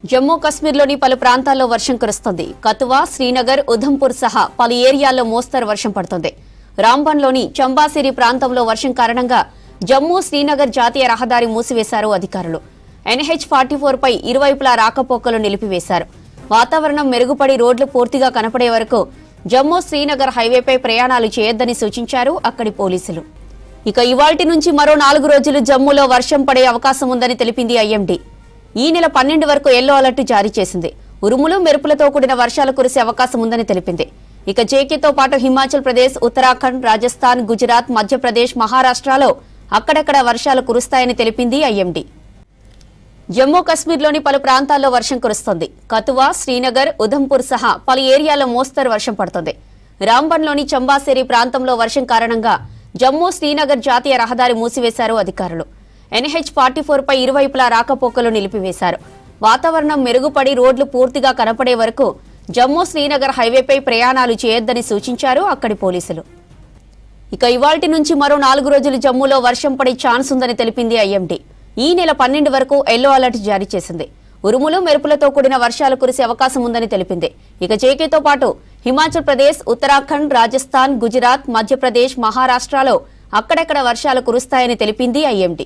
జమ్మూ కశ్మీర్లోని పలు ప్రాంతాల్లో వర్షం కురుస్తోంది. కతువా, శ్రీనగర్, ఉధంపూర్ సహా పలు ఏరియాల్లో మోస్తరు వర్షం పడుతోంది. రాంబన్లోని చంబాసిరి ప్రాంతంలో వర్షం కారణంగా జమ్మూ శ్రీనగర్ జాతీయ రహదారి మూసివేశారు అధికారులు. NH-44 పై ఇరువైపులా రాకపోకలు నిలిపివేశారు. వాతావరణం మెరుగుపడి రోడ్లు పూర్తిగా కనపడే వరకు జమ్మూ శ్రీనగర్ హైవేపై ప్రయాణాలు చేయొద్దని సూచించారు అక్కడి పోలీసులు. ఇక ఇవాల్టి నుంచి మరో 4 రోజులు జమ్మూలో వర్షం పడే అవకాశం ఉందని తెలిపింది IMD. ఈ నెల 12 వరకు ఎల్లో అలర్ట్ జారీ చేసింది. ఉరుములు మెరుపులతో కూడిన వర్షాలు కురిసే అవకాశం ఉందని తెలిపింది. ఇక జేకేతో పాటు హిమాచల్ ప్రదేశ్, ఉత్తరాఖండ్, రాజస్థాన్, గుజరాత్, మధ్యప్రదేశ్, మహారాష్ట్రలో అక్కడక్కడ వర్షాలు కురుస్తాయని తెలిపింది IMD. జమ్మూ కశ్మీర్లోని పలు ప్రాంతాల్లో వర్షం కురుస్తోంది. కతువా, శ్రీనగర్, ఉధంపూర్ సహా పలు ఏరియాల్లో మోస్తరు వర్షం పడుతోంది. రాంబన్లోని చంబాసేరి ప్రాంతంలో వర్షం కారణంగా జమ్మూ శ్రీనగర్ జాతీయ రహదారి మూసివేశారు అధికారులు. NH-44 పై ఇరువైపులా రాకపోకలు నిలిపివేశారు. వాతావరణం మెరుగుపడి రోడ్లు పూర్తిగా కనపడే వరకు జమ్మూ శ్రీనగర్ హైవేపై ప్రయాణాలు చేయొద్దని సూచించారు అక్కడి పోలీసులు. ఇక ఇవాల్టి నుంచి మరో 4 రోజులు జమ్మూలో వర్షం పడే ఛాన్స్ ఉందని తెలిపింది IMD. ఈ నెల 12 వరకు ఎల్లో అలర్ట్ జారీ చేసింది. ఉరుములు మెరుపులతో కూడిన వర్షాలు కురిసే అవకాశం ఉందని తెలిపింది. ఇక జేకేతో పాటు హిమాచల్ ప్రదేశ్, ఉత్తరాఖండ్, రాజస్థాన్, గుజరాత్, మధ్యప్రదేశ్, మహారాష్ట్రలో అక్కడక్కడ వర్షాలు కురుస్తాయని తెలిపింది IMD.